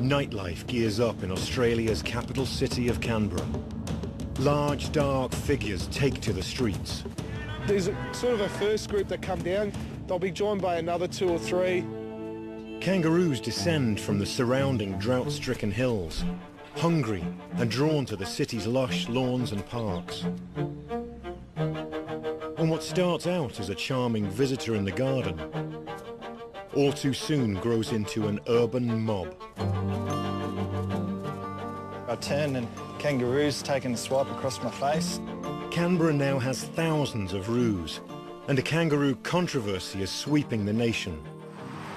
Nightlife gears up in Australia's capital city of Canberra. Large, dark figures take to the streets. There's sort of a first group that come down. They'll be joined by another 2 or 3. Kangaroos descend from the surrounding drought-stricken hills, hungry and drawn to the city's lush lawns and parks. And what starts out as a charming visitor in the garden, all too soon grows into an urban mob. I turn and kangaroo's taking a swipe across my face. Canberra now has thousands of roos, and a kangaroo controversy is sweeping the nation.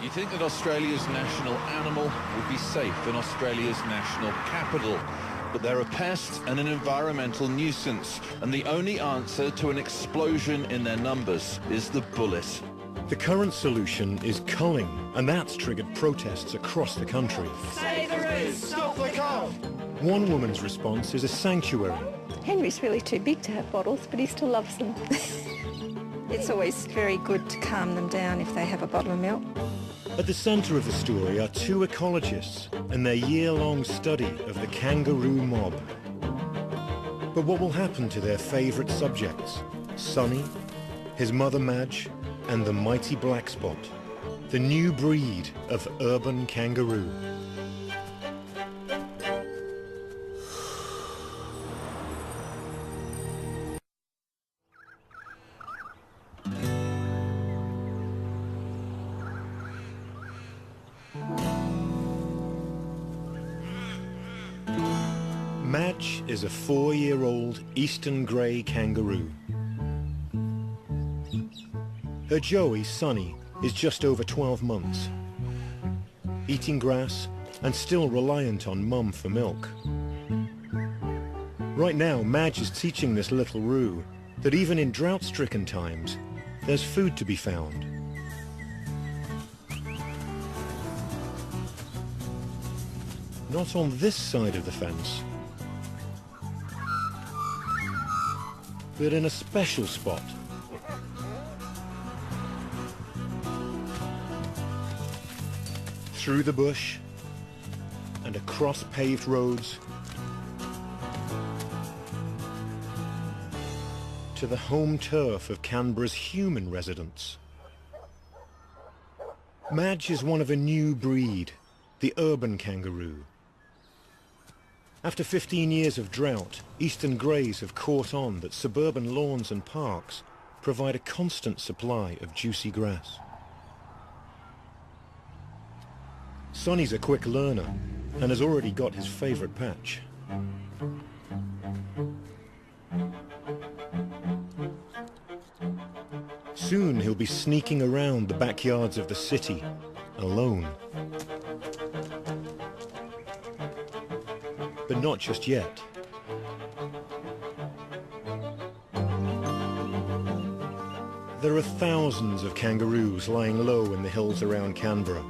You think that Australia's national animal would be safe in Australia's national capital, but they're a pest and an environmental nuisance, and the only answer to an explosion in their numbers is the bullet. The current solution is culling, and that's triggered protests across the country. Save the roos! Stop the cull! One woman's response is a sanctuary. Henry's really too big to have bottles, but he still loves them. It's always very good to calm them down if they have a bottle of milk. At the centre of the story are 2 ecologists and their year-long study of the kangaroo mob. But what will happen to their favourite subjects? Sonny, his mother Madge, and the mighty black spot, the new breed of urban kangaroo. Madge is a 4-year-old eastern grey kangaroo. Her joey, Sonny, is just over 12 months, eating grass and still reliant on mum for milk. Right now, Madge is teaching this little roo that even in drought-stricken times, there's food to be found. Not on this side of the fence, but in a special spot. Through the bush and across paved roads to the home turf of Canberra's human residents. Madge is one of a new breed, the urban kangaroo. After 15 years of drought, eastern greys have caught on that suburban lawns and parks provide a constant supply of juicy grass. Sonny's a quick learner and has already got his favourite patch. Soon he'll be sneaking around the backyards of the city, alone. But not just yet. There are thousands of kangaroos lying low in the hills around Canberra.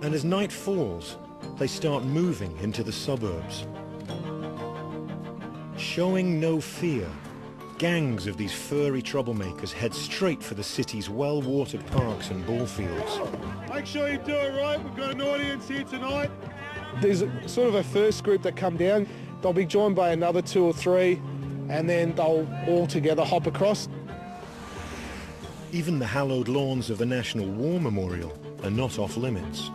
And as night falls, they start moving into the suburbs. Showing no fear, gangs of these furry troublemakers head straight for the city's well-watered parks and ball fields. Make sure you do it right. We've got an audience here tonight. There's sort of a first group that come down. They'll be joined by another 2 or 3, and then they'll all together hop across. Even the hallowed lawns of the National War Memorial are not off limits.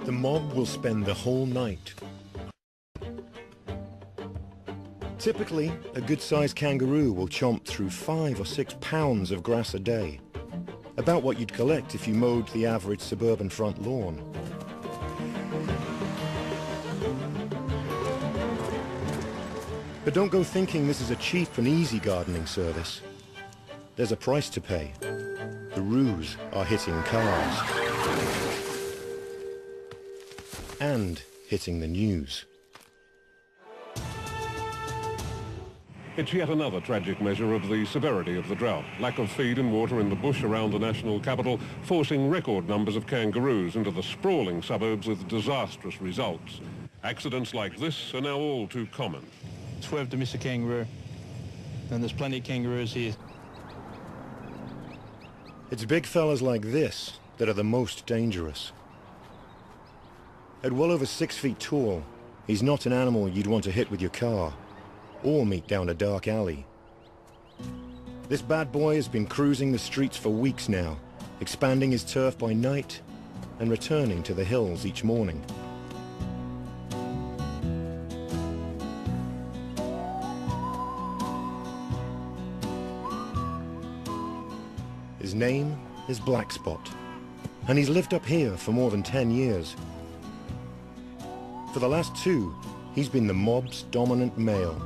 The mob will spend the whole night. Typically, a good-sized kangaroo will chomp through 5 or 6 pounds of grass a day, about what you'd collect if you mowed the average suburban front lawn. But don't go thinking this is a cheap and easy gardening service. There's a price to pay. The roos are hitting cars. And hitting the news. It's yet another tragic measure of the severity of the drought. Lack of feed and water in the bush around the national capital, forcing record numbers of kangaroos into the sprawling suburbs with disastrous results. Accidents like this are now all too common. Swerve to miss a kangaroo, and there's plenty of kangaroos here. It's big fellas like this that are the most dangerous. At well over 6 feet tall, he's not an animal you'd want to hit with your car or meet down a dark alley. This bad boy has been cruising the streets for weeks now, expanding his turf by night and returning to the hills each morning. His name is Black Spot, and he's lived up here for more than 10 years. For the last 2, he's been the mob's dominant male.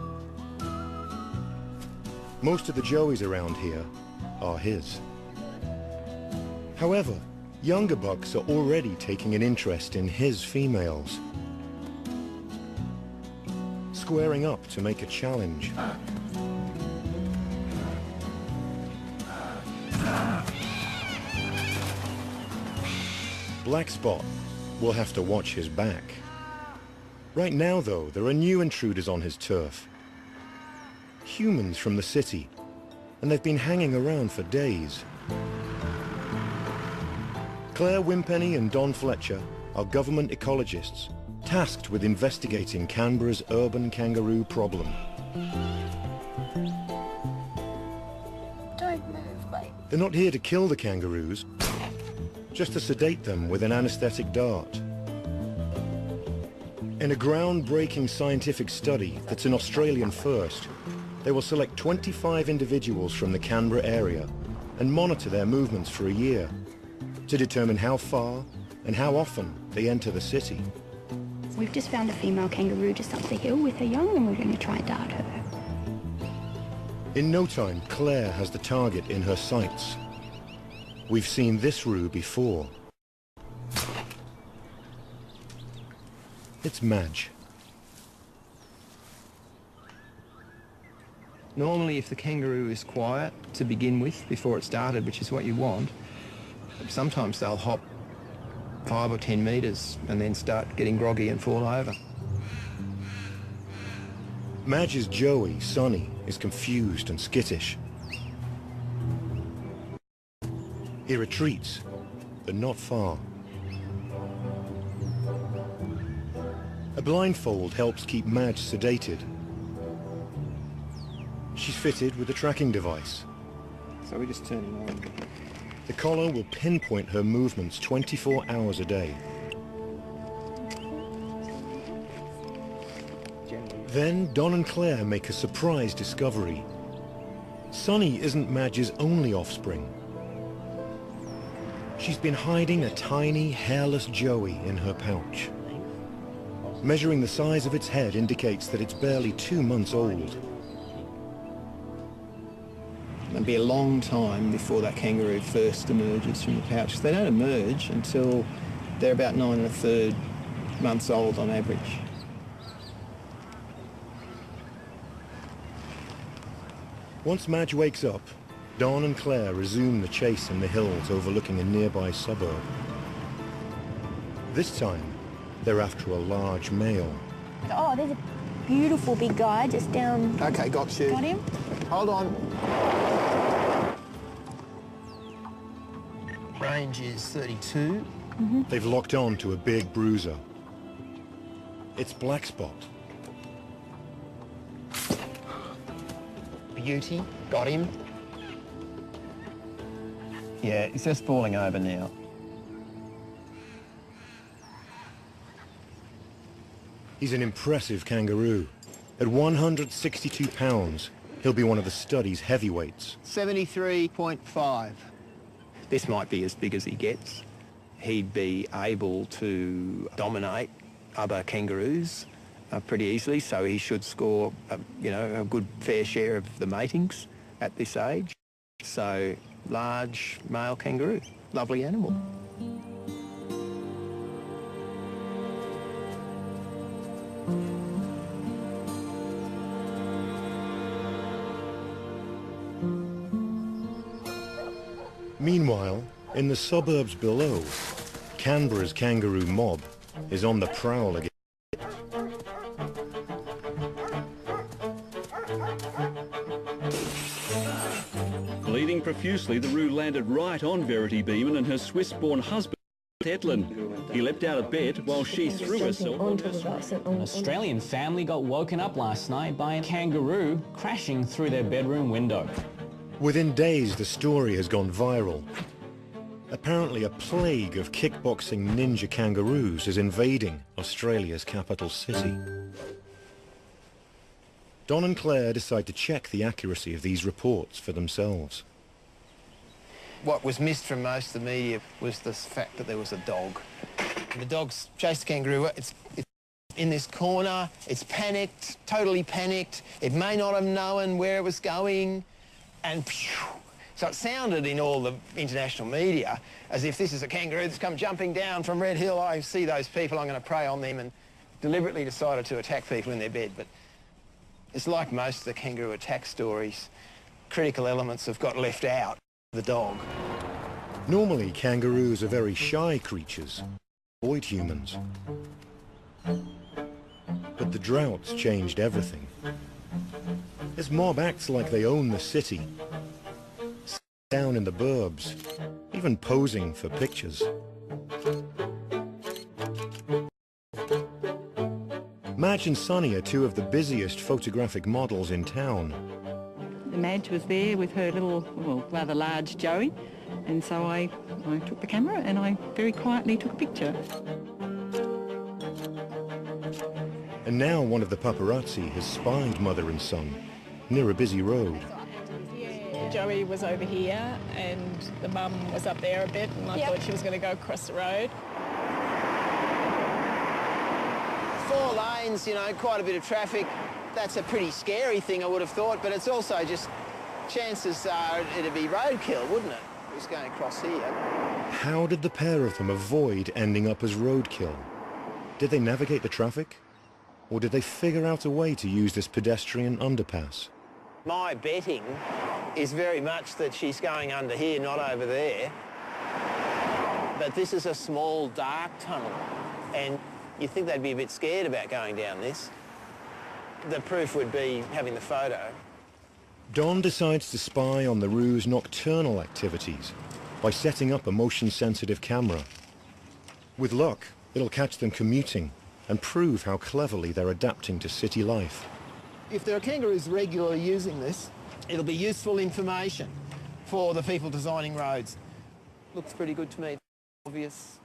Most of the joeys around here are his. However, younger bucks are already taking an interest in his females, squaring up to make a challenge. Black Spot will have to watch his back. Right now, though, there are new intruders on his turf. Humans from the city, and they've been hanging around for days. Claire Wimpenny and Don Fletcher are government ecologists tasked with investigating Canberra's urban kangaroo problem. Don't move, mate. They're not here to kill the kangaroos, just to sedate them with an anesthetic dart. In a groundbreaking scientific study that's an Australian first, they will select 25 individuals from the Canberra area and monitor their movements for a year to determine how far and how often they enter the city. We've just found a female kangaroo just up the hill with her young, and we're going to try and dart her. In no time, Claire has the target in her sights. We've seen this roo before. It's Madge. Normally, if the kangaroo is quiet to begin with, before it started, which is what you want, sometimes they'll hop 5 or 10 metres and then start getting groggy and fall over. Madge's joey, Sonny, is confused and skittish. He retreats, but not far. A blindfold helps keep Madge sedated. She's fitted with a tracking device. So we just turn him on. The collar will pinpoint her movements 24 hours a day. Then Don and Claire make a surprise discovery. Sonny isn't Madge's only offspring. She's been hiding a tiny, hairless joey in her pouch. Measuring the size of its head indicates that it's barely 2 months old. It'll be a long time before that kangaroo first emerges from the pouch. They don't emerge until they're about 9 1/3 months old on average. Once Madge wakes up, Don and Claire resume the chase in the hills overlooking a nearby suburb. This time, they're after a large male. Oh, there's a beautiful big guy just down. Okay, got you. Got him? Hold on. Range is 32. They've locked on to a big bruiser. It's Black Spot. Beauty, got him. Yeah, he's just falling over now. He's an impressive kangaroo. At 162 pounds, he'll be one of the study's heavyweights. 73.5. This might be as big as he gets. He'd be able to dominate other kangaroos pretty easily, so he should score, a good fair share of the matings at this age. So, large male kangaroo, lovely animal. Meanwhile, in the suburbs below, Canberra's kangaroo mob is on the prowl again. Leading profusely, the Roo landed right on Verity Beeman and her Swiss-born husband, Etland. He leapt out of bed while she threw herself on her... An Australian family got woken up last night by a kangaroo crashing through their bedroom window. Within days, the story has gone viral. Apparently, a plague of kickboxing ninja kangaroos is invading Australia's capital city. Don and Claire decide to check the accuracy of these reports for themselves. What was missed from most of the media was the fact that there was a dog. And the dog's chased the kangaroo. It's in this corner. It's panicked, totally panicked. It may not have known where it was going. And phew, so it sounded in all the international media as if this is a kangaroo that's come jumping down from Red Hill. I see those people, I'm going to prey on them, and deliberately decided to attack people in their bed. But it's like most of the kangaroo attack stories. Critical elements have got left out. The dog. Normally, kangaroos are very shy creatures, avoid humans. But the drought's changed everything. This mob acts like they own the city, down in the burbs, even posing for pictures. Madge and Sonny are two of the busiest photographic models in town. Madge was there with her little, well, rather large Joey, and so I took the camera and I very quietly took a picture. And now one of the paparazzi has spied mother and son near a busy road. Joey was over here and the mum was up there a bit, and I thought she was going to go across the road. 4 lanes, you know, quite a bit of traffic. That's a pretty scary thing, I would have thought, but it's also just chances are it'd be roadkill, wouldn't it? Who's going across here? How did the pair of them avoid ending up as roadkill? Did they navigate the traffic? Or did they figure out a way to use this pedestrian underpass? My betting is very much that she's going under here, not over there. But this is a small, dark tunnel, and you'd think they'd be a bit scared about going down this. The proof would be having the photo. Don decides to spy on the Roo's nocturnal activities by setting up a motion-sensitive camera. With luck, it'll catch them commuting and prove how cleverly they're adapting to city life. If there are kangaroos regularly using this, it'll be useful information for the people designing roads. Looks pretty good to me. Obvious.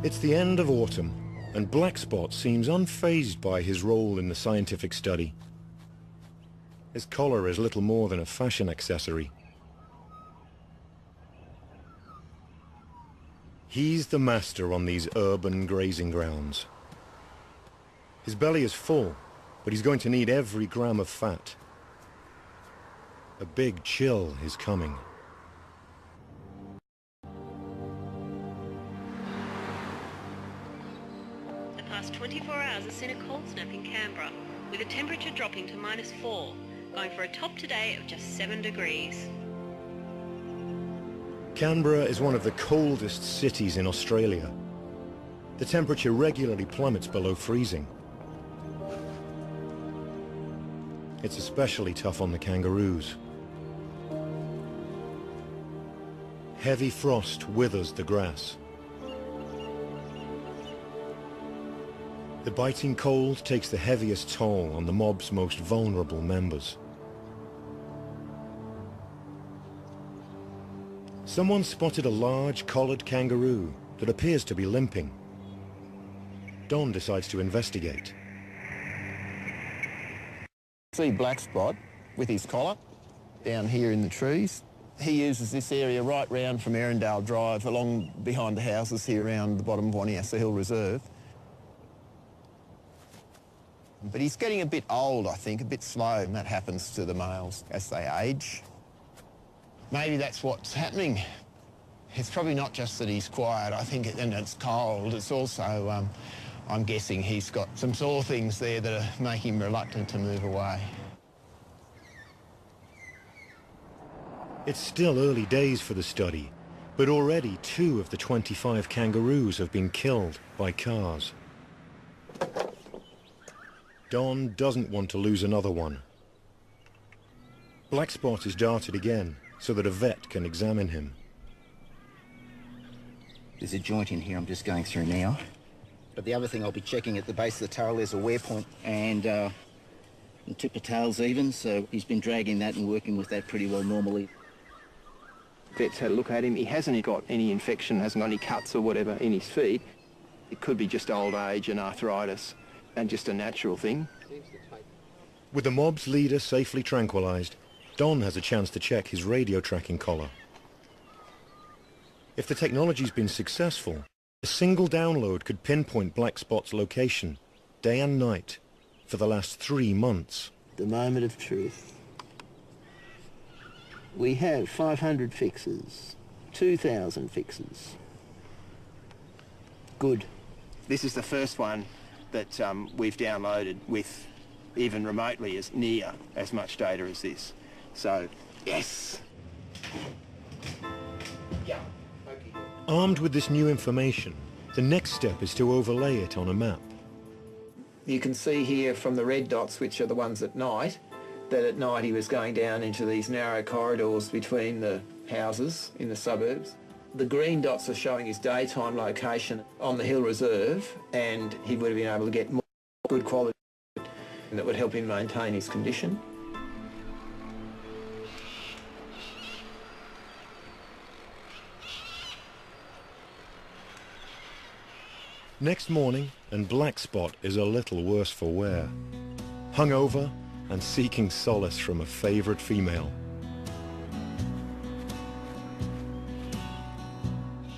It's the end of autumn, and Blackspot seems unfazed by his role in the scientific study. His collar is little more than a fashion accessory. He's the master on these urban grazing grounds. His belly is full, but he's going to need every gram of fat. A big chill is coming. The past 24 hours has seen a cold snap in Canberra, with the temperature dropping to -4, going for a top today of just 7 degrees. Canberra is one of the coldest cities in Australia. The temperature regularly plummets below freezing. It's especially tough on the kangaroos. Heavy frost withers the grass. The biting cold takes the heaviest toll on the mob's most vulnerable members. Someone spotted a large collared kangaroo that appears to be limping. Don decides to investigate. See Blackspot with his collar down here in the trees. He uses this area right round from Erindale Drive along behind the houses here around the bottom of Waniassa Hill Reserve. But he's getting a bit old, I think, a bit slow, and that happens to the males as they age. Maybe that's what's happening. It's probably not just that he's quiet, I think, and it's cold. It's also, I'm guessing he's got some sore things there that are making him reluctant to move away. It's still early days for the study, But already 2 of the 25 kangaroos have been killed by cars. Don doesn't want to lose another one. Black Spot is darted again so that a vet can examine him. There's a joint in here I'm just going through now. But the other thing I'll be checking at the base of the tail, there's a wear point, and the tip of tail's even, so he's been dragging that and working with that pretty well normally. Vet's had a look at him. He hasn't got any infection, hasn't got any cuts or whatever in his feet. It could be just old age and arthritis and just a natural thing. With the mob's leader safely tranquilized, Don has a chance to check his radio tracking collar. If the technology's been successful, a single download could pinpoint Black Spot's location, day and night, for the last 3 months. The moment of truth. We have 500 fixes, 2,000 fixes. Good. This is the first one that we've downloaded with even remotely as near as much data as this. So, yes. Yeah. Okay. Armed with this new information, the next step is to overlay it on a map. You can see here from the red dots, which are the ones at night, that at night he was going down into these narrow corridors between the houses in the suburbs. The green dots are showing his daytime location on the Hill Reserve, and he would have been able to get more good quality that would help him maintain his condition. Next morning, and Black Spot is a little worse for wear. Hungover and seeking solace from a favourite female.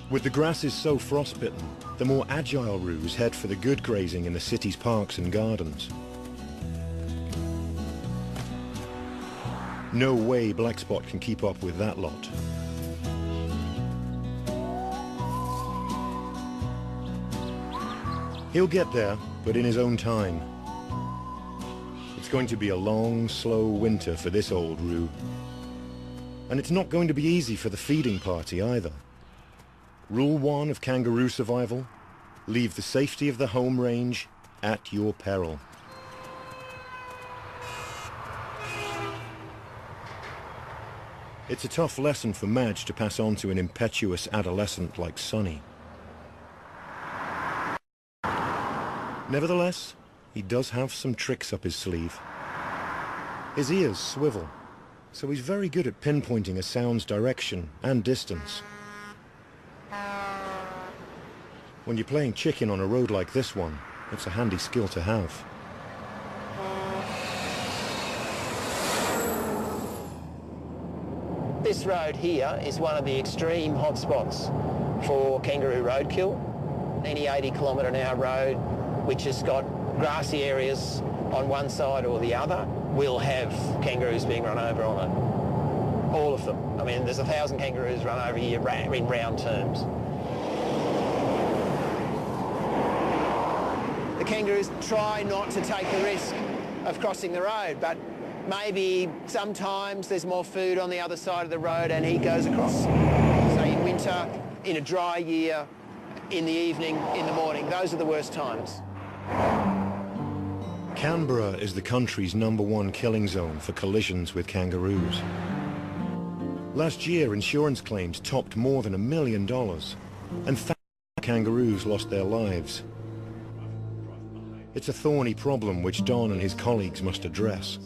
With the grasses so frostbitten, the more agile roos head for the good grazing in the city's parks and gardens. No way Black Spot can keep up with that lot. He'll get there, but in his own time. It's going to be a long, slow winter for this old roo. And it's not going to be easy for the feeding party either. Rule 1 of kangaroo survival: leave the safety of the home range at your peril. It's a tough lesson for Madge to pass on to an impetuous adolescent like Sonny. Nevertheless, he does have some tricks up his sleeve. His ears swivel, so he's very good at pinpointing a sound's direction and distance. When you're playing chicken on a road like this one, it's a handy skill to have. This road here is one of the extreme hotspots for kangaroo roadkill. Any 80-kilometre-an-hour road which has got grassy areas on one side or the other will have kangaroos being run over on it. All of them. I mean, there's 1,000 kangaroos run over here in round terms. The kangaroos try not to take the risk of crossing the road, but maybe sometimes there's more food on the other side of the road and he goes across. So in winter, in a dry year, in the evening, in the morning, those are the worst times. Canberra is the country's #1 killing zone for collisions with kangaroos. Last year, insurance claims topped more than $1 million, and thousands of kangaroos lost their lives. It's a thorny problem which Don and his colleagues must address.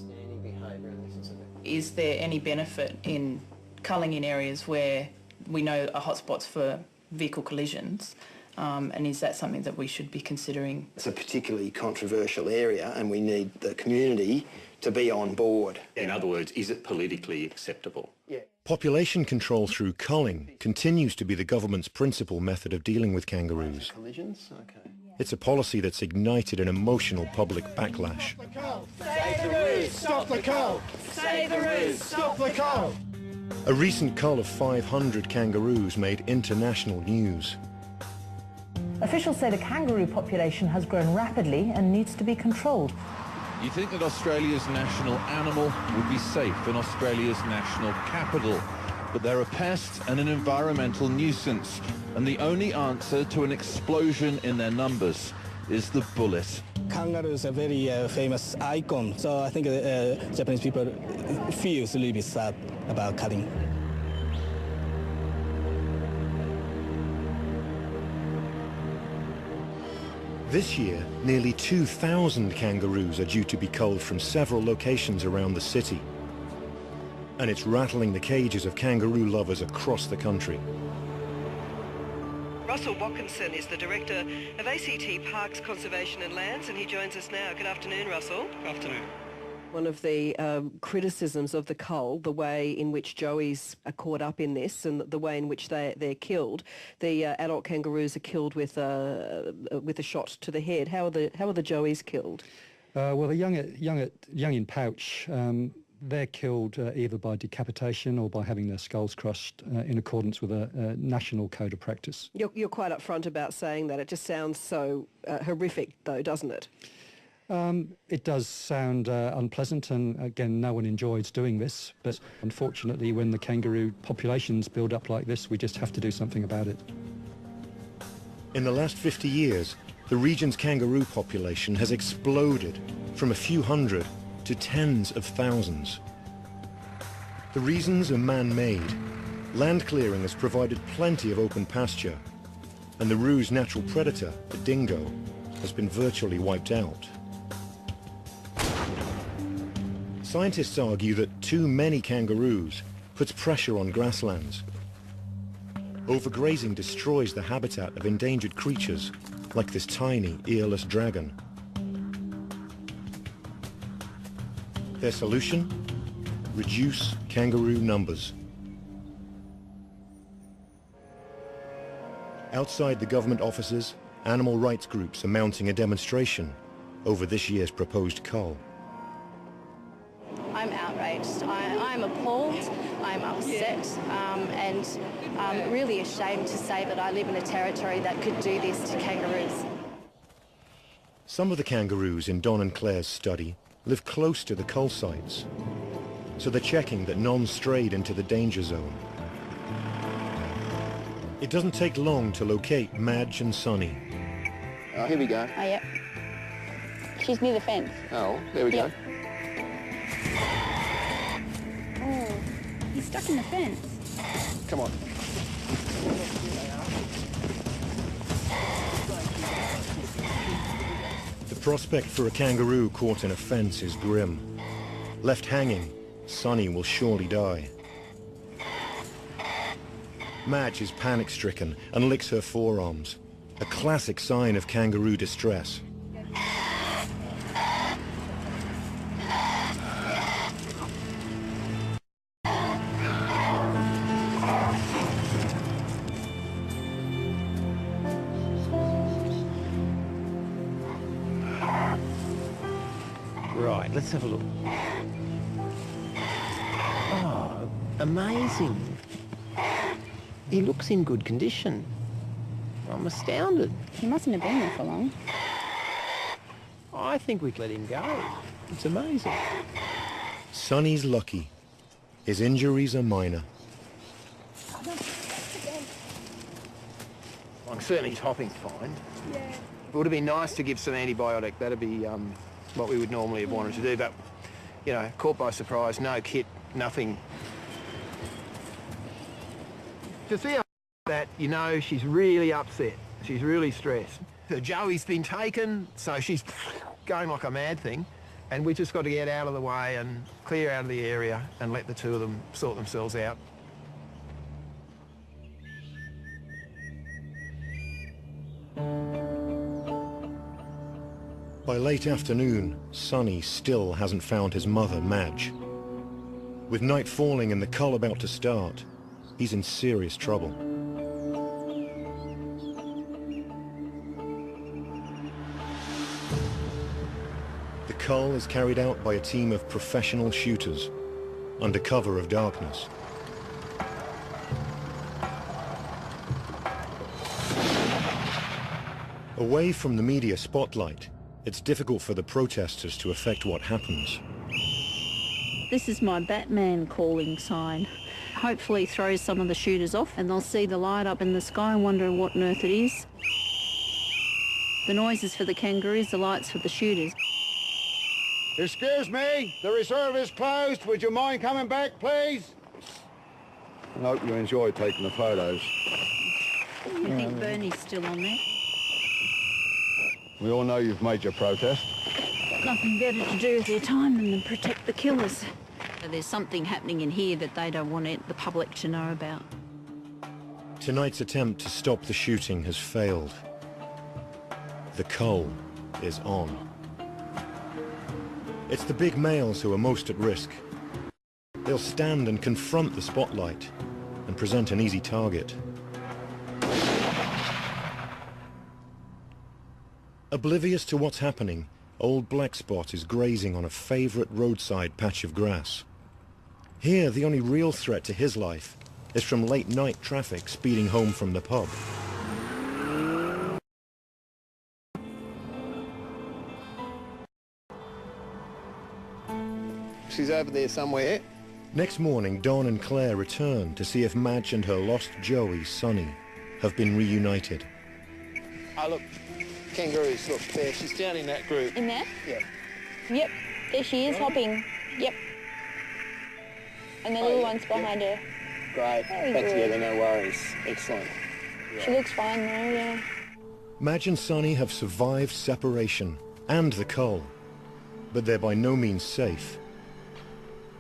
Is there any benefit in culling in areas where we know are hotspots for vehicle collisions? And is that something that we should be considering? It's a particularly controversial area and we need the community to be on board. In other words, is it politically acceptable? Yeah. Population control through culling continues to be the government's principal method of dealing with kangaroos. Collisions? Okay. It's a policy that's ignited an emotional public backlash. Save the roos! Stop the cull! Save the roos! Stop the cull! A recent cull of 500 kangaroos made international news. Officials say the kangaroo population has grown rapidly and needs to be controlled. You think that Australia's national animal would be safe in Australia's national capital, but they're a pest and an environmental nuisance, and the only answer to an explosion in their numbers is the bullet. Kangaroo is a very famous icon, so I think Japanese people feel a little bit sad about cutting. This year, nearly 2,000 kangaroos are due to be culled from several locations around the city. And it's rattling the cages of kangaroo lovers across the country. Russell Watkinson is the Director of ACT Parks, Conservation and Lands, and he joins us now. Good afternoon, Russell. Good afternoon. One of the criticisms of the cull, the way in which joeys are caught up in this and the way in which they're killed. The adult kangaroos are killed with a shot to the head. How are the joeys killed? Well, the young in pouch, they're killed either by decapitation or by having their skulls crushed in accordance with a national code of practice. You're quite upfront about saying that. It just sounds so horrific, though, doesn't it? It does sound unpleasant, and again, no one enjoys doing this, but unfortunately when the kangaroo populations build up like this, we just have to do something about it. In the last 50 years, the region's kangaroo population has exploded from a few hundred to tens of thousands. The reasons are man-made. Land clearing has provided plenty of open pasture, and the roo's natural predator, the dingo, has been virtually wiped out. Scientists argue that too many kangaroos puts pressure on grasslands. Overgrazing destroys the habitat of endangered creatures like this tiny, earless dragon. Their solution? Reduce kangaroo numbers. Outside the government offices, animal rights groups are mounting a demonstration over this year's proposed cull. I'm outraged. I'm appalled. I'm upset, and I'm really ashamed to say that I live in a territory that could do this to kangaroos. Some of the kangaroos in Don and Claire's study live close to the cull sites, so they're checking that none strayed into the danger zone. It doesn't take long to locate Madge and Sonny. Oh, here we go. Oh, yep. She's near the fence. Oh, there we go. Oh, he's stuck in the fence. Come on. The prospect for a kangaroo caught in a fence is grim. Left hanging, Sonny will surely die. Madge is panic-stricken and licks her forearms, a classic sign of kangaroo distress. Right, let's have a look. Oh, amazing. He looks in good condition. I'm astounded. He mustn't have been there for long. I think we'd let him go. It's amazing. Sonny's lucky. His injuries are minor. Well, certainly his hopping's fine. Yeah. It would have been nice to give some antibiotic. That'd be what we would normally have wanted to do, but, you know, caught by surprise, no kit, nothing. To see that, you know, she's really upset. She's really stressed. Her joey's been taken, so she's going like a mad thing, and we just got to get out of the way and clear out of the area and let the two of them sort themselves out. By late afternoon, Sonny still hasn't found his mother, Madge. With night falling and the cull about to start, he's in serious trouble. The cull is carried out by a team of professional shooters, under cover of darkness. Away from the media spotlight, it's difficult for the protesters to affect what happens. This is my Batman calling sign. hopefully throws some of the shooters off, and they'll see the light up in the sky and wonder what on earth it is. The noise is for the kangaroos, the light's for the shooters. Excuse me, the reserve is closed. Would you mind coming back, please? I hope you enjoyed taking the photos. You think Bernie's still on there? We all know you've made your protest. Nothing better to do with their time than to protect the killers. There's something happening in here that they don't want the public to know about. Tonight's attempt to stop the shooting has failed. The cull is on. It's the big males who are most at risk. They'll stand and confront the spotlight and present an easy target. Oblivious to what's happening, old Black Spot is grazing on a favourite roadside patch of grass. Here, the only real threat to his life is from late-night traffic speeding home from the pub. She's over there somewhere. Next morning, Don and Claire return to see if Madge and her lost Joey, Sonny, have been reunited. Oh, look, kangaroos, look, there, she's down in that group. In there? Yeah. Yep, there she is, hopping. Yep. And the little one's behind her. Great, Very back good. together, no worries. Excellent. She looks fine though, yeah. Madge and Sonny have survived separation and the cull, but they're by no means safe.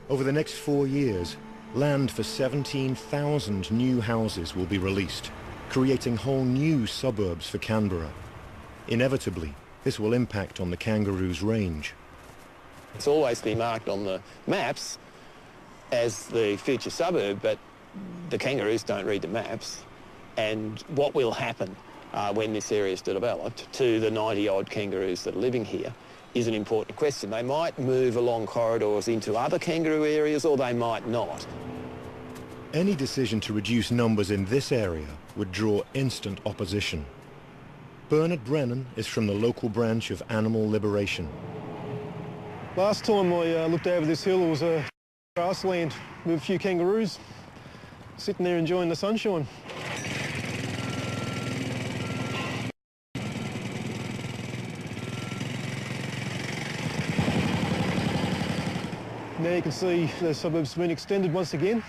Over the next 4 years, land for 17,000 new houses will be released, creating whole new suburbs for Canberra. Inevitably, this will impact on the kangaroo's range. It's always been marked on the maps as the future suburb, but the kangaroos don't read the maps. And what will happen when this area is developed to the 90-odd kangaroos that are living here is an important question. They might move along corridors into other kangaroo areas, or they might not. Any decision to reduce numbers in this area would draw instant opposition. Bernard Brennan is from the local branch of Animal Liberation. Last time I looked over this hill, it was a grassland with a few kangaroos sitting there enjoying the sunshine. Now you can see the suburb's been extended once again.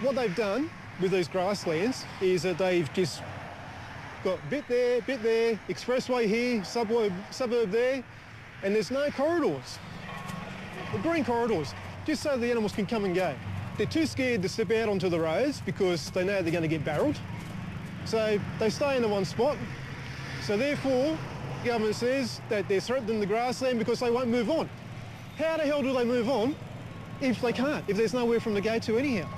What they've done with these grasslands is that they've just got bit there, expressway here, suburb there, and there's no corridors. The green corridors, just so the animals can come and go. They're too scared to step out onto the roads because they know they're going to get barreled. So they stay in the one spot. So therefore, the government says that they're threatening the grassland because they won't move on. How the hell do they move on if they can't, if there's nowhere for them to go to anyhow?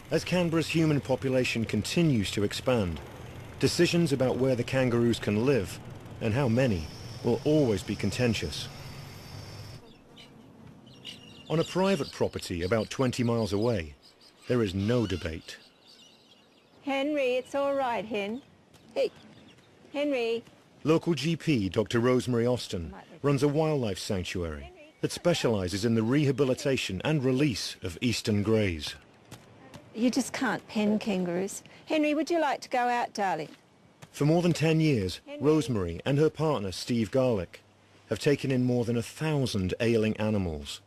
As Canberra's human population continues to expand, decisions about where the kangaroos can live and how many will always be contentious. On a private property about 20 miles away, there is no debate. Henry, it's all right, Hen. Hey, Henry. Local GP Dr. Rosemary Austin runs a wildlife sanctuary that specialises in the rehabilitation and release of eastern greys. You just can't pen kangaroos. Henry, would you like to go out, darling? For more than 10 years, Rosemary and her partner Steve Garlick have taken in more than 1,000 ailing animals.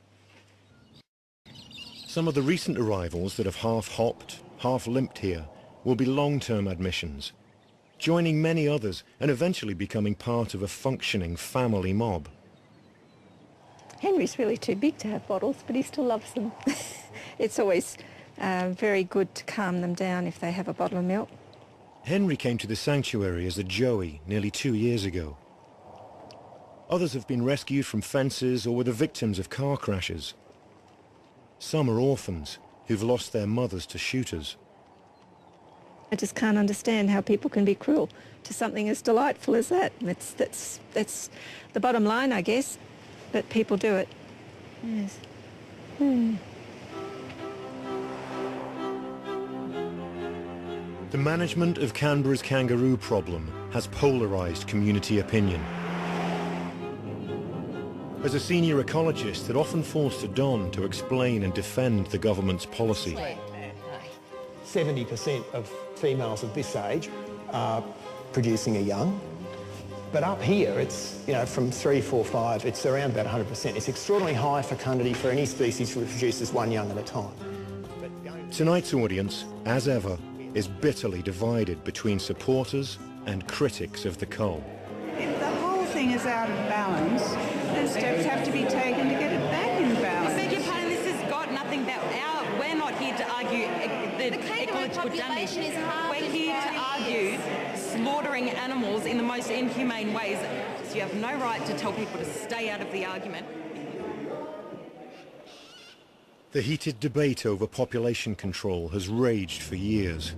Some of the recent arrivals that have half-hopped, half-limped here will be long-term admissions, joining many others and eventually becoming part of a functioning family mob. Henry's really too big to have bottles, but he still loves them. It's always very good to calm them down if they have a bottle of milk. Henry came to the sanctuary as a joey nearly 2 years ago. Others have been rescued from fences or were the victims of car crashes. Some are orphans who've lost their mothers to shooters. I just can't understand how people can be cruel to something as delightful as that. That's the bottom line, I guess, but people do it. Yes. The management of Canberra's kangaroo problem has polarised community opinion. As a senior ecologist, it often falls to Don to explain and defend the government's policy. 70% of females of this age are producing a young. But up here, it's, you know, from 3, 4, 5, it's around about 100%. It's extraordinarily high fecundity for any species which produces one young at a time. Tonight's audience, as ever, is bitterly divided between supporters and critics of the cull. If the whole thing is out of balance, then steps have to be taken to get it back in balance. I beg your pardon, this has got nothing that we're not here to argue the ecological damage. We're here to argue slaughtering animals in the most inhumane ways. So you have no right to tell people to stay out of the argument. The heated debate over population control has raged for years,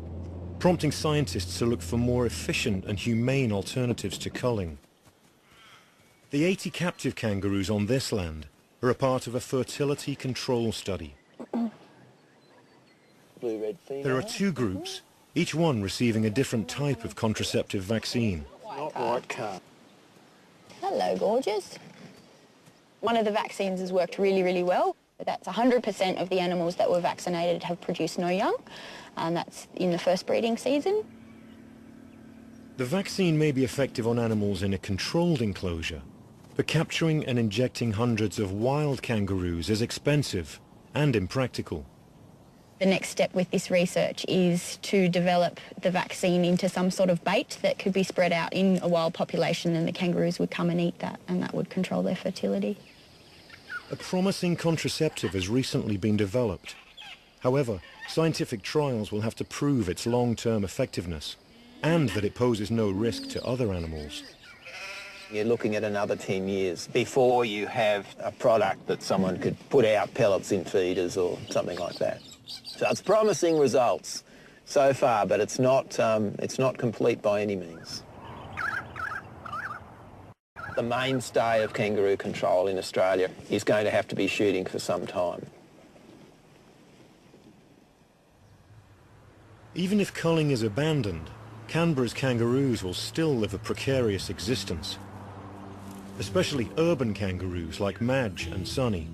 prompting scientists to look for more efficient and humane alternatives to culling. The 80 captive kangaroos on this land are a part of a fertility control study. Blue-red female. There are 2 groups, each one receiving a different type of contraceptive vaccine. Not white car. Hello, gorgeous. One of the vaccines has worked really, really well. That's 100% of the animals that were vaccinated have produced no young, and that's in the first breeding season. The vaccine may be effective on animals in a controlled enclosure, but capturing and injecting hundreds of wild kangaroos is expensive and impractical. The next step with this research is to develop the vaccine into some sort of bait that could be spread out in a wild population, and the kangaroos would come and eat that, and that would control their fertility. A promising contraceptive has recently been developed. However, scientific trials will have to prove its long-term effectiveness and that it poses no risk to other animals. You're looking at another 10 years before you have a product that someone could put out pellets in feeders or something like that. So it's promising results so far, but it's not complete by any means. The mainstay of kangaroo control in Australia is going to have to be shooting for some time. Even if culling is abandoned, Canberra's kangaroos will still live a precarious existence, especially urban kangaroos like Madge and Sonny.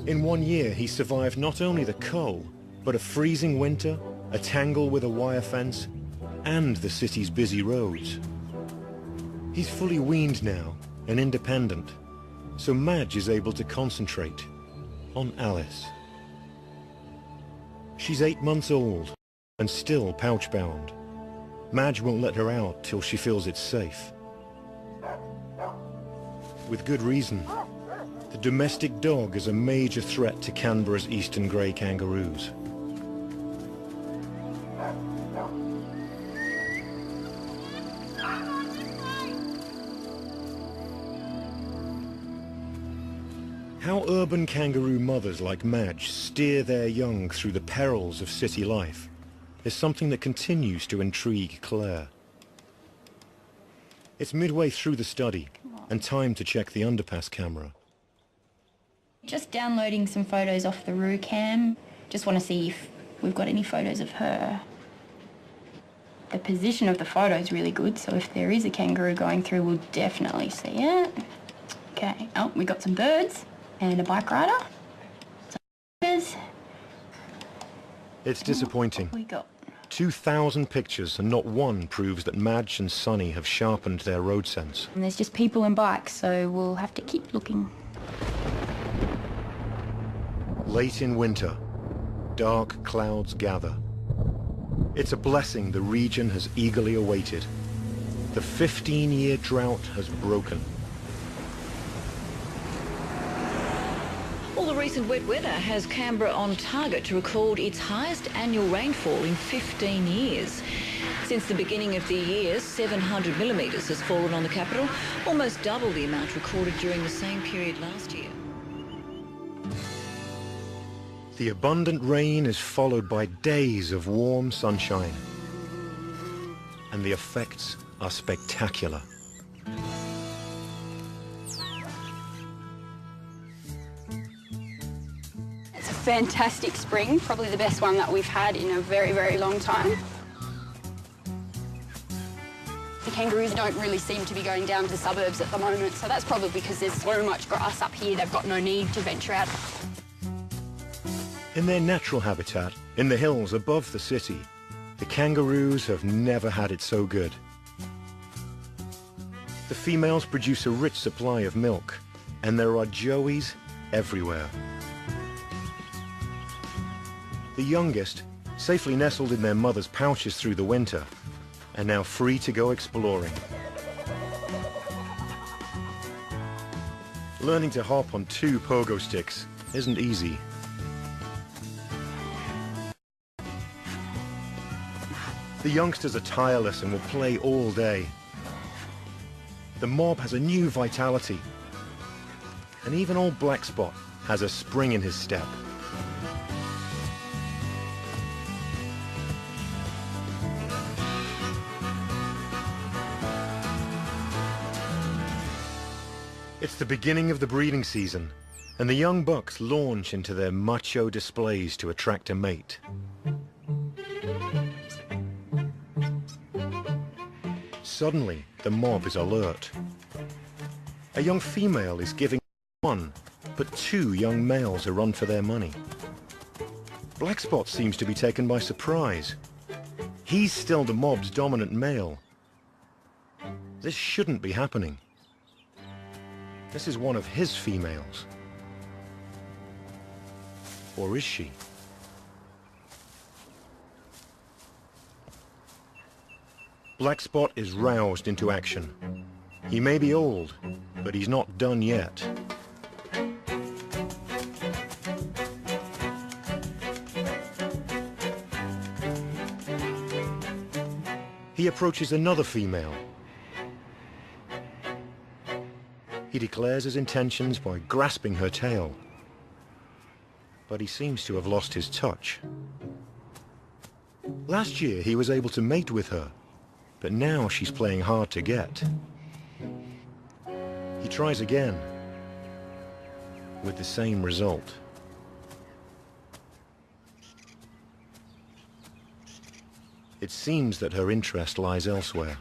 In 1 year, he survived not only the cull, but a freezing winter, a tangle with a wire fence, and the city's busy roads. He's fully weaned now and independent, so Madge is able to concentrate on Alice. She's 8 months old and still pouch-bound. Madge won't let her out till she feels it's safe. With good reason. The domestic dog is a major threat to Canberra's eastern grey kangaroos. How urban kangaroo mothers like Madge steer their young through the perils of city life is something that continues to intrigue Claire. It's midway through the study and time to check the underpass camera. Just downloading some photos off the Roo cam. Just want to see if we've got any photos of her. The position of the photo is really good, so if there is a kangaroo going through, we'll definitely see it. Okay, oh, we got some birds and a bike rider. It's disappointing. We got 2,000 pictures and not one proves that Madge and Sonny have sharpened their road sense. And there's just people and bikes, so we'll have to keep looking. Late in winter, dark clouds gather. It's a blessing the region has eagerly awaited. The 15-year drought has broken. Well, the recent wet weather has Canberra on target to record its highest annual rainfall in 15 years. Since the beginning of the year, 700 millimetres has fallen on the capital, almost double the amount recorded during the same period last year. The abundant rain is followed by days of warm sunshine. And the effects are spectacular. It's a fantastic spring, probably the best one that we've had in a very, very long time. The kangaroos don't really seem to be going down to the suburbs at the moment, so that's probably because there's so much grass up here, they've got no need to venture out. In their natural habitat, in the hills above the city, the kangaroos have never had it so good. The females produce a rich supply of milk, and there are joeys everywhere. The youngest, safely nestled in their mother's pouches through the winter, are now free to go exploring. Learning to hop on 2 pogo sticks isn't easy. The youngsters are tireless and will play all day. The mob has a new vitality, and even old Blackspot has a spring in his step. It's the beginning of the breeding season, and the young bucks launch into their macho displays to attract a mate. Suddenly, the mob is alert. A young female is giving 1, but 2 young males are run for their money. Blackspot seems to be taken by surprise. He's still the mob's dominant male. This shouldn't be happening. This is one of his females. Or is she? Blackspot is roused into action. He may be old, but he's not done yet. He approaches another female. He declares his intentions by grasping her tail. But he seems to have lost his touch. Last year he was able to mate with her, but now she's playing hard to get. He tries again, with the same result. It seems that her interest lies elsewhere.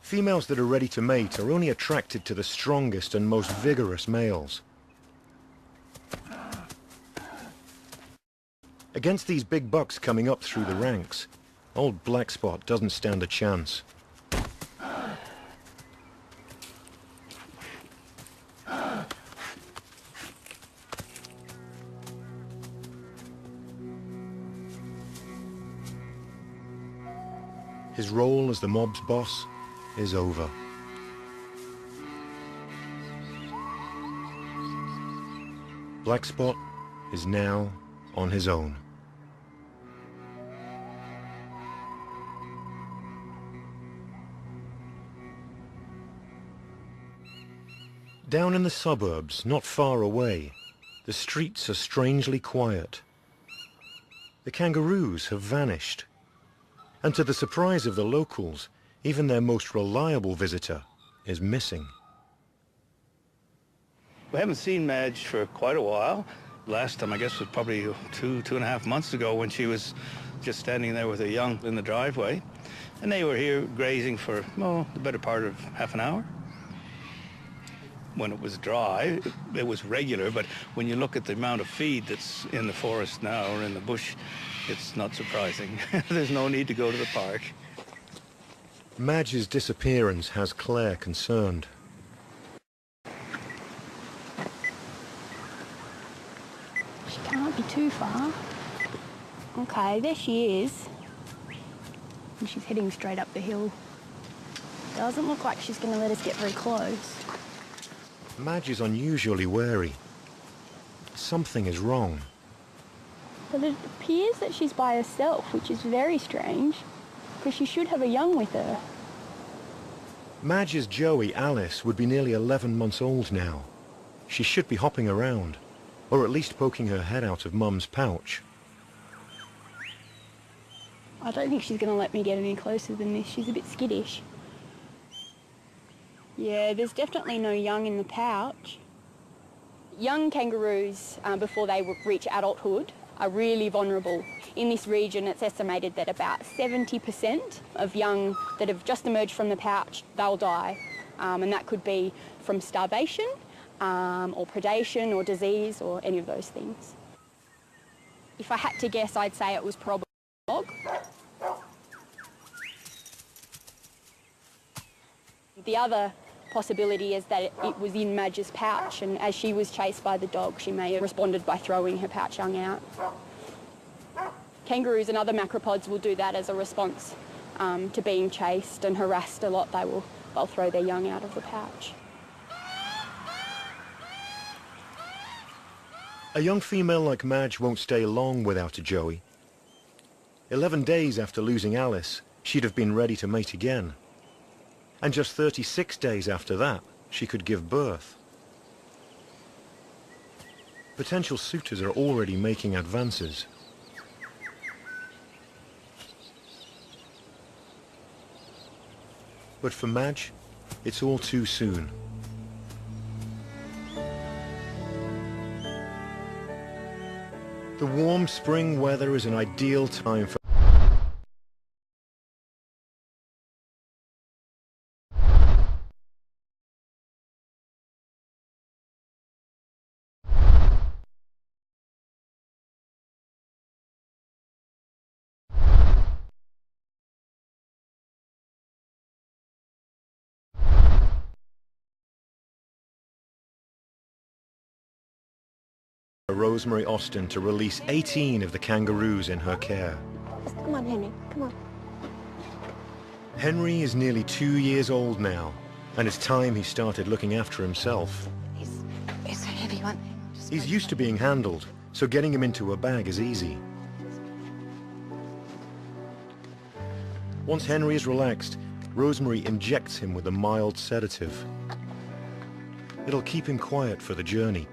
Females that are ready to mate are only attracted to the strongest and most vigorous males. Against these big bucks coming up through the ranks, old Blackspot doesn't stand a chance. His role as the mob's boss is over. Blackspot is now on his own. Down in the suburbs, not far away, the streets are strangely quiet. The kangaroos have vanished. And to the surprise of the locals, even their most reliable visitor is missing. We haven't seen Madge for quite a while. Last time, I guess, was probably 2.5 months ago when she was just standing there with her young in the driveway. And they were here grazing for, well, the better part of half an hour. When it was dry, it was regular, but when you look at the amount of feed that's in the forest now or in the bush, it's not surprising. There's no need to go to the park. Madge's disappearance has Claire concerned. She can't be too far. Okay, there she is. And she's heading straight up the hill. Doesn't look like she's going to let us get very close. Madge is unusually wary. Something is wrong. But it appears that she's by herself, which is very strange, because she should have a young with her. Madge's Joey, Alice, would be nearly 11 months old now. She should be hopping around, or at least poking her head out of Mum's pouch. I don't think she's going to let me get any closer than this. She's a bit skittish. Yeah, there's definitely no young in the pouch. Young kangaroos, before they reach adulthood, are really vulnerable. In this region, it's estimated that about 70% of young that have just emerged from the pouch, they'll die. And that could be from starvation, or predation, or disease, or any of those things. If I had to guess, I'd say it was probably a dog. The other possibility is that it was in Madge's pouch, and as she was chased by the dog, she may have responded by throwing her pouch young out. Kangaroos and other macropods will do that as a response to being chased and harassed a lot. They'll throw their young out of the pouch. A young female like Madge won't stay long without a joey. 11 days after losing Alice, she'd have been ready to mate again. And just 36 days after that, she could give birth. Potential suitors are already making advances. But for Madge, it's all too soon. The warm spring weather is an ideal time for Rosemary Austin to release 18 of the kangaroos in her care. Come on, Henry, come on. Henry is nearly 2 years old now, and it's time he started looking after himself. It's a heavy one. He's used to being handled, so getting him into a bag is easy. Once Henry is relaxed, Rosemary injects him with a mild sedative. It'll keep him quiet for the journey.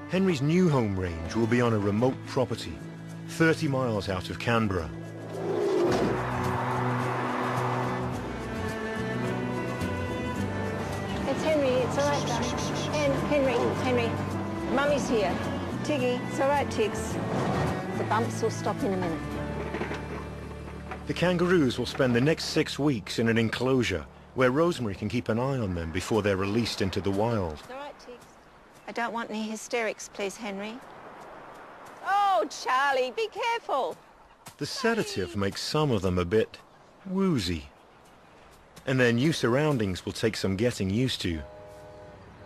Henry's new home range will be on a remote property, 30 miles out of Canberra. It's Henry, it's all right, darling. Henry, Mummy's here. Tiggy, it's all right, Tiggs. The bumps will stop in a minute. The kangaroos will spend the next 6 weeks in an enclosure where Rosemary can keep an eye on them before they're released into the wild. All right, Tiggs. I don't want any hysterics, please, Henry. Oh, Charlie, be careful. The sedative makes some of them a bit woozy. And their new surroundings will take some getting used to.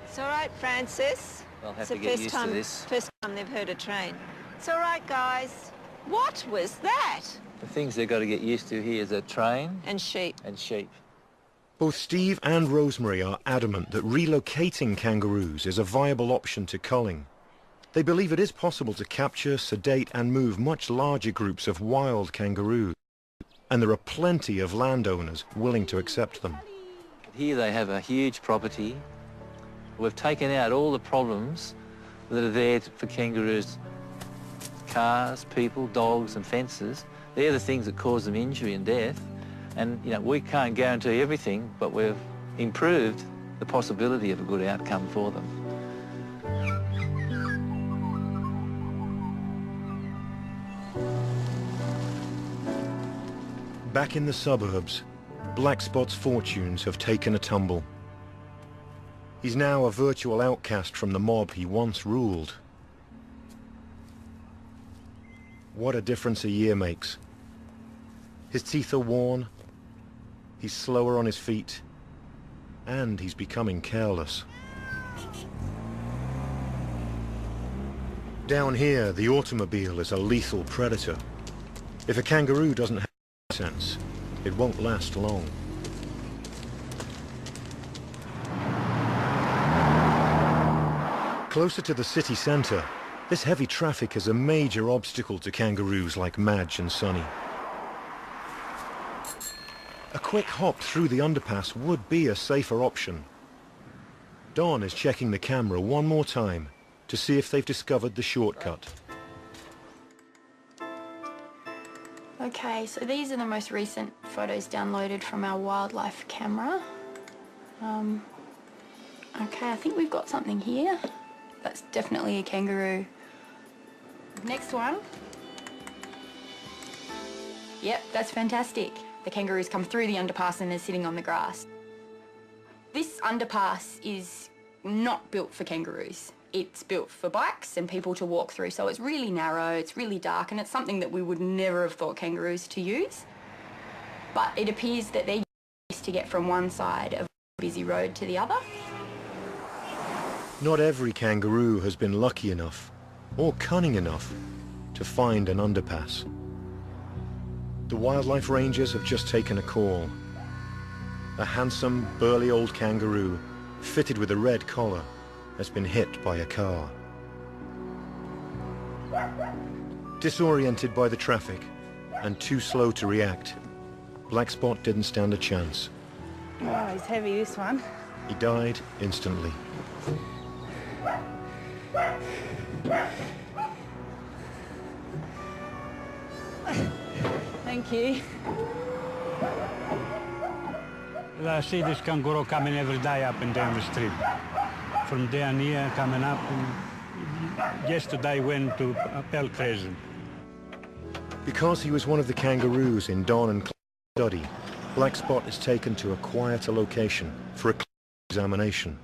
It's all right, Francis. They'll have to get used to this. First time they've heard a train. It's all right, guys. What was that? The things they've got to get used to here is a train. And sheep. And sheep. Both Steve and Rosemary are adamant that relocating kangaroos is a viable option to culling. They believe it is possible to capture, sedate and move much larger groups of wild kangaroos. And there are plenty of landowners willing to accept them. Here they have a huge property. We've taken out all the problems that are there for kangaroos. Cars, people, dogs and fences. They're the things that cause them injury and death. And, you know, we can't guarantee everything, but we've improved the possibility of a good outcome for them. Back in the suburbs, Black Spot's fortunes have taken a tumble. He's now a virtual outcast from the mob he once ruled. What a difference a year makes. His teeth are worn, he's slower on his feet, and he's becoming careless. Down here, the automobile is a lethal predator. If a kangaroo doesn't have sense, it won't last long. Closer to the city centre, this heavy traffic is a major obstacle to kangaroos like Madge and Sonny. A quick hop through the underpass would be a safer option. Dawn is checking the camera one more time to see if they've discovered the shortcut. Okay, so these are the most recent photos downloaded from our wildlife camera. Okay, I think we've got something here. That's definitely a kangaroo. Next one. Yep, that's fantastic. The kangaroos come through the underpass and they're sitting on the grass. This underpass is not built for kangaroos. It's built for bikes and people to walk through, so it's really narrow, it's really dark, and it's something that we would never have thought kangaroos to use. But it appears that they're used to get from one side of a busy road to the other. Not every kangaroo has been lucky enough, or cunning enough, to find an underpass. The wildlife rangers have just taken a call. A handsome, burly old kangaroo, fitted with a red collar, has been hit by a car. Disoriented by the traffic and too slow to react, Black Spot didn't stand a chance. Oh, he's heavy, this one. He died instantly. Thank you. I see this kangaroo coming every day up and down the street. From down here, coming up, and yesterday went to Pell Crescent. Because he was one of the kangaroos in Don and Claire's study, Black Spot is taken to a quieter location for a examination.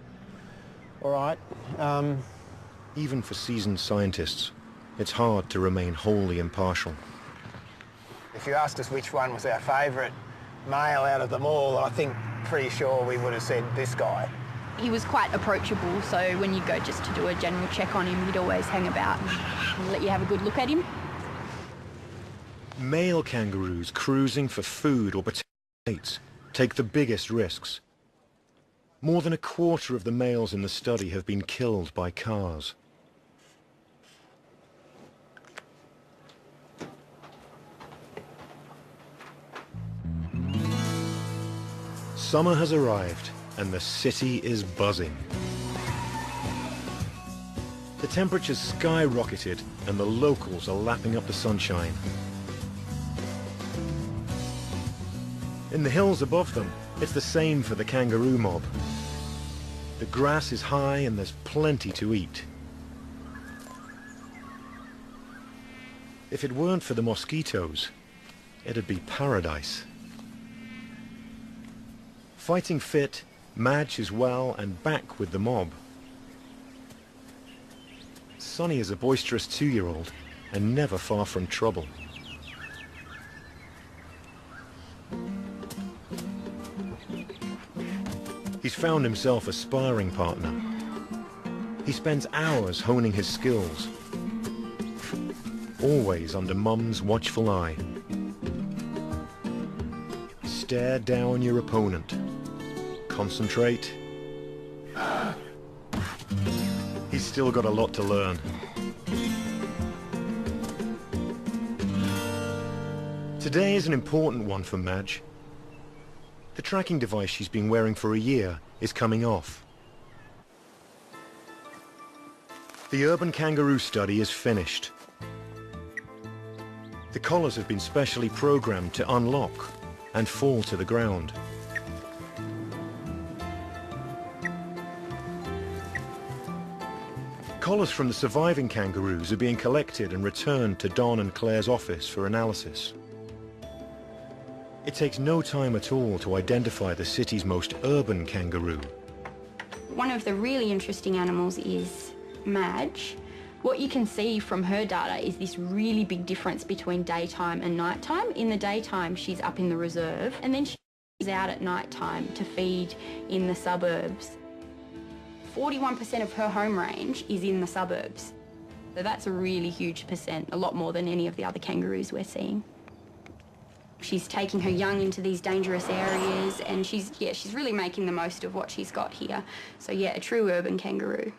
All right. Even for seasoned scientists, it's hard to remain wholly impartial. If you asked us which one was our favourite male out of them all, I think pretty sure we would have said this guy. He was quite approachable, so when you go just to do a general check on him, he'd always hang about and let you have a good look at him. Male kangaroos cruising for food or potential mates take the biggest risks. More than a quarter of the males in the study have been killed by cars. Summer has arrived and the city is buzzing. The temperature's skyrocketed and the locals are lapping up the sunshine. In the hills above them, it's the same for the kangaroo mob. The grass is high and there's plenty to eat. If it weren't for the mosquitoes, it'd be paradise. Fighting fit, Madge is well and back with the mob. Sonny is a boisterous 2-year-old and never far from trouble. He's found himself a sparring partner. He spends hours honing his skills, always under Mum's watchful eye. Stare down your opponent. Concentrate. He's still got a lot to learn. Today is an important one for Madge. The tracking device she's been wearing for a year is coming off. The urban kangaroo study is finished. The collars have been specially programmed to unlock and fall to the ground. Collars from the surviving kangaroos are being collected and returned to Don and Claire's office for analysis. It takes no time at all to identify the city's most urban kangaroo. One of the really interesting animals is Madge. What you can see from her data is this really big difference between daytime and nighttime. In the daytime, she's up in the reserve, and then she's out at nighttime to feed in the suburbs. 41% of her home range is in the suburbs. So that's a really huge percent, a lot more than any of the other kangaroos we're seeing. She's taking her young into these dangerous areas, and she's really making the most of what she's got here. So yeah, a true urban kangaroo.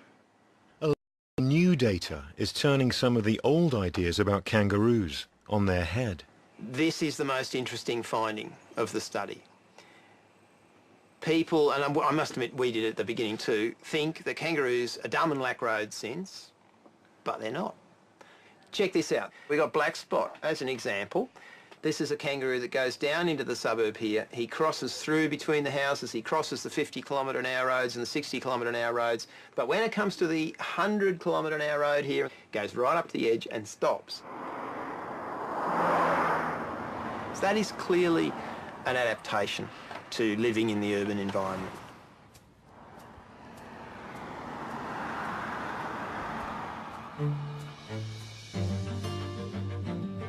New data is turning some of the old ideas about kangaroos on their head. This is the most interesting finding of the study. People, and I must admit we did at the beginning too, think that kangaroos are dumb and lack road sense, but they're not. Check this out. We got Black Spot as an example. This is a kangaroo that goes down into the suburb here. He crosses through between the houses. He crosses the 50-kilometre-an-hour roads and the 60-kilometre-an-hour roads. But when it comes to the 100-kilometre-an-hour road here, goes right up to the edge and stops. So that is clearly an adaptation to living in the urban environment.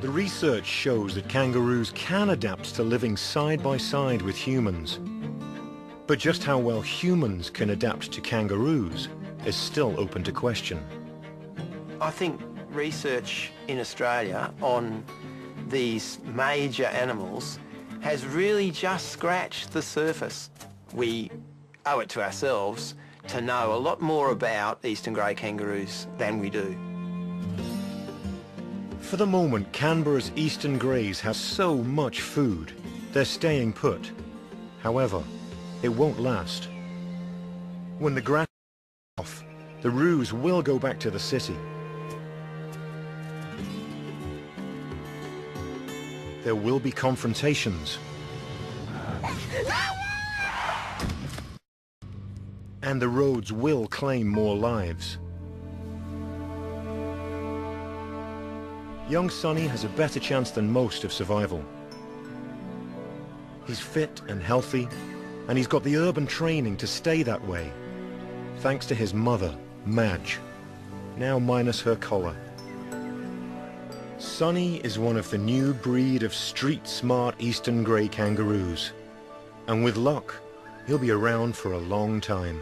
The research shows that kangaroos can adapt to living side by side with humans. But just how well humans can adapt to kangaroos is still open to question. I think research in Australia on these major animals has really just scratched the surface. We owe it to ourselves to know a lot more about eastern grey kangaroos than we do. For the moment, Canberra's eastern greys have so much food, they're staying put. However, it won't last. When the grass is off, the roos will go back to the city. There will be confrontations. And the roads will claim more lives. Young Sonny has a better chance than most of survival. He's fit and healthy, and he's got the urban training to stay that way, thanks to his mother, Madge, now minus her collar. Sonny is one of the new breed of street-smart eastern grey kangaroos, and with luck, he'll be around for a long time.